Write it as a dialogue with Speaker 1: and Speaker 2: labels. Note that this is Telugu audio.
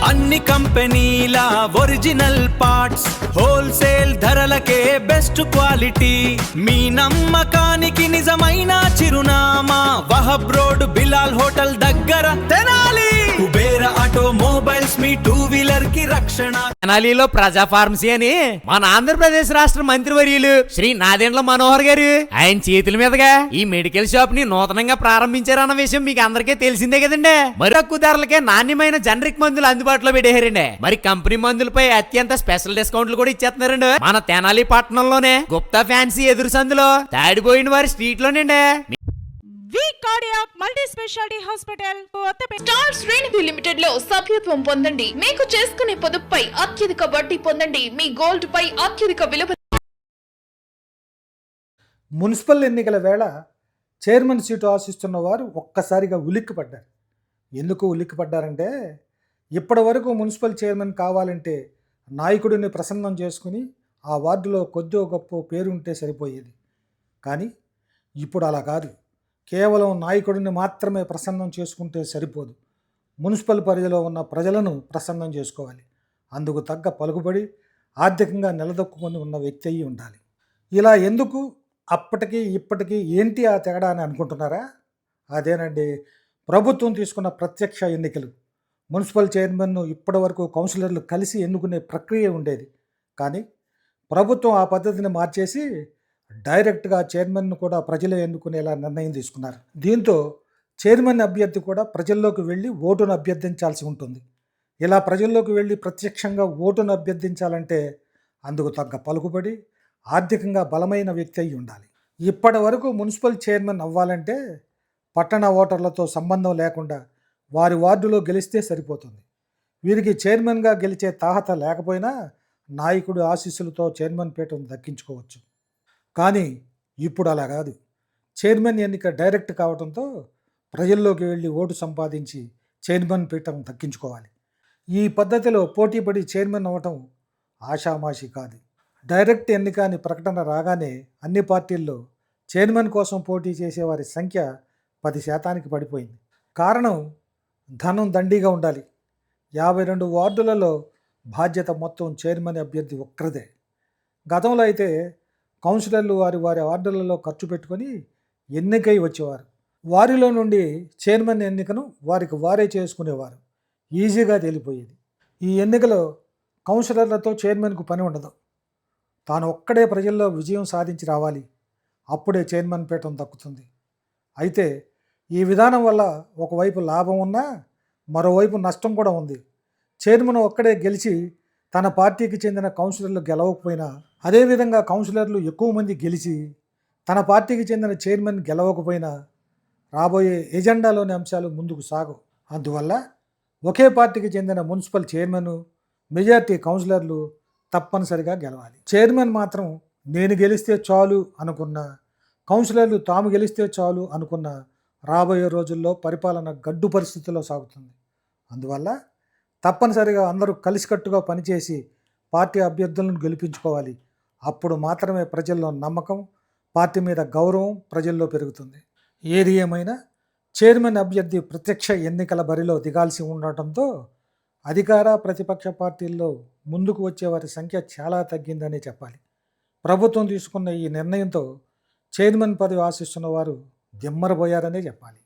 Speaker 1: అన్ని కంపెనీల ఒరిజినల్ పార్ట్స్ హోల్సేల్ ధరలకే బెస్ట్ క్వాలిటీ. మీ నమ్మకానికి నిజమైన చిరునామా వహబ్ రోడ్ బిలాల్ హోటల్ దగ్గర తెనాలి. కుబేర ఆటోమొబైల్స్ మీ టూ వీలర్ కి రక్షణ.
Speaker 2: తెనాలిలో ప్రజా ఫార్మసీ అని మన ఆంధ్రప్రదేశ్ రాష్ట్ర మంత్రివర్యులు శ్రీ నాదెండ్ల మనోహర్ గారు ఆయన చేతుల మీదుగా ఈ మెడికల్ షాప్ ని నూతనంగా ప్రారంభించారన్న విషయం మీకు అందరికీ తెలిసిందే కదండి. మరి తక్కువ ధరలకే నాణ్యమైన జనరిక్ మందులు అందుబాటులో పెట్టారండి. మరి కంపెనీ మందులపై అత్యంత స్పెషల్ డిస్కౌంట్లు కూడా ఇచ్చేస్తున్నారండి. మన తెనాలి పట్టణంలోనే గుప్తా ఫ్యాన్సీ ఎదురు సందులో తాడిపోయిన వారి స్ట్రీట్ లోనండి.
Speaker 3: Cardiac multi speciality hospital
Speaker 4: star శ్రేణి లిమిటెడ్ లో సభ్యత్వం పొందండి. మీకు చేసుకునే పొదుపుపై అత్యధిక వడ్డీ పొందండి. మీ గోల్డ్ పై అత్యధిక విలువ.
Speaker 5: మున్సిపల్ ఎన్నికల వేళ చైర్మన్ సీటు ఆశిస్తున్న వారు ఒక్కసారిగా ఉలిక్కిపడ్డారు. ఎందుకు ఉలిక్కిపడ్డారంటే ఇప్పటి వరకు మున్సిపల్ చైర్మన్ కావాలంటే నాయకుడిని ప్రసన్నం చేసుకుని ఆ వార్డులో కొద్దో గొప్ప పేరుంటే సరిపోయేది. కానీ ఇప్పుడు అలా కాదు. కేవలం నాయకుడిని మాత్రమే ప్రసన్నం చేసుకుంటే సరిపోదు. మున్సిపల్ పరిధిలో ఉన్న ప్రజలను ప్రసన్నం చేసుకోవాలి. అందుకు తగ్గ పలుకుబడి ఆర్థికంగా నిలదొక్కుని ఉన్న వ్యక్తి అయి ఉండాలి. ఇలా ఎందుకు అప్పటికి ఇప్పటికీ ఏంటి ఆ తేడా అని అనుకుంటున్నారా? అదేనండి, ప్రభుత్వం తీసుకున్న ప్రత్యక్ష ఎన్నికలు. మున్సిపల్ చైర్మన్ను ఇప్పటి వరకు కౌన్సిలర్లు కలిసి ఎన్నుకునే ప్రక్రియ ఉండేది. కానీ ప్రభుత్వం ఆ పద్ధతిని మార్చేసి డైరెక్ట్గా చైర్మన్ను కూడా ప్రజలే ఎన్నుకునేలా నిర్ణయం తీసుకున్నారు. దీంతో చైర్మన్ అభ్యర్థి కూడా ప్రజల్లోకి వెళ్ళి ఓటును అభ్యర్థించాల్సి ఉంటుంది. ఇలా ప్రజల్లోకి వెళ్ళి ప్రత్యక్షంగా ఓటును అభ్యర్థించాలంటే అందుకు తగ్గ పలుకుబడి ఆర్థికంగా బలమైన వ్యక్తి అయి ఉండాలి. ఇప్పటి వరకు మున్సిపల్ చైర్మన్ అవ్వాలంటే పట్టణ ఓటర్లతో సంబంధం లేకుండా వారి వార్డులో గెలిస్తే సరిపోతుంది. వీరికి చైర్మన్గా గెలిచే తాహత లేకపోయినా నాయకుడి ఆశీస్సులతో చైర్మన్ పీఠను దక్కించుకోవచ్చు. కానీ ఇప్పుడు అలా కాదు. చైర్మన్ ఎన్నిక డైరెక్ట్ కావడంతో ప్రజల్లోకి వెళ్ళి ఓటు సంపాదించి చైర్మన్ పీఠం దక్కించుకోవాలి. ఈ పద్ధతిలో పోటీపడి చైర్మన్ అవ్వటం ఆషామాషి కాదు. డైరెక్ట్ ఎన్నిక అని ప్రకటన రాగానే అన్ని పార్టీల్లో చైర్మన్ కోసం పోటీ చేసేవారి సంఖ్య 10% పడిపోయింది. కారణం ధనం దండిగా ఉండాలి. 52 వార్డులలో బాధ్యత మొత్తం చైర్మన్ అభ్యర్థి ఒక్కరిదే. గతంలో అయితే కౌన్సిలర్లు వారి వార్డులలో ఖర్చు పెట్టుకొని ఎన్నికై వచ్చేవారు. వారిలో నుండి చైర్మన్ ఎన్నికను వారికి వారే చేసుకునేవారు. ఈజీగా తేలిపోయేది. ఈ ఎన్నికలో కౌన్సిలర్లతో చైర్మన్కు పని ఉండదు. తాను ఒక్కడే ప్రజల్లో విజయం సాధించి రావాలి. అప్పుడే చైర్మన్ పీఠం దక్కుతుంది. అయితే ఈ విధానం వల్ల ఒకవైపు లాభం ఉన్నా మరోవైపు నష్టం కూడా ఉంది. చైర్మన్ ఒక్కడే గెలిచి తన పార్టీకి చెందిన కౌన్సిలర్లు గెలవకపోయినా, అదేవిధంగా కౌన్సిలర్లు ఎక్కువ మంది గెలిచి తన పార్టీకి చెందిన చైర్మన్ గెలవకపోయినా రాబోయే ఎజెండాలోని అంశాలు ముందుకు సాగవు. అందువల్ల ఒకే పార్టీకి చెందిన మున్సిపల్ చైర్మన్, మెజార్టీ కౌన్సిలర్లు తప్పనిసరిగా గెలవాలి. చైర్మన్ మాత్రం నేను గెలిస్తే చాలు అనుకున్న, కౌన్సిలర్లు తాము గెలిస్తే చాలు అనుకున్న రాబోయే రోజుల్లో పరిపాలన గడ్డు పరిస్థితుల్లో సాగుతుంది. అందువల్ల తప్పనిసరిగా అందరూ కలిసికట్టుగా పనిచేసి పార్టీ అభ్యర్థులను గెలిపించుకోవాలి. అప్పుడు మాత్రమే ప్రజల్లో నమ్మకం, పార్టీ మీద గౌరవం ప్రజల్లో పెరుగుతుంది. ఏది ఏమైనా చైర్మన్ అభ్యర్థి ప్రత్యక్ష ఎన్నికల బరిలో దిగాల్సి ఉండటంతో అధికార ప్రతిపక్ష పార్టీల్లో ముందుకు వచ్చే వారి సంఖ్య చాలా తగ్గిందనే చెప్పాలి. ప్రభుత్వం తీసుకున్న ఈ నిర్ణయంతో చైర్మన్ పదవి ఆశిస్తున్న వారు దిమ్మరబోయారనే చెప్పాలి.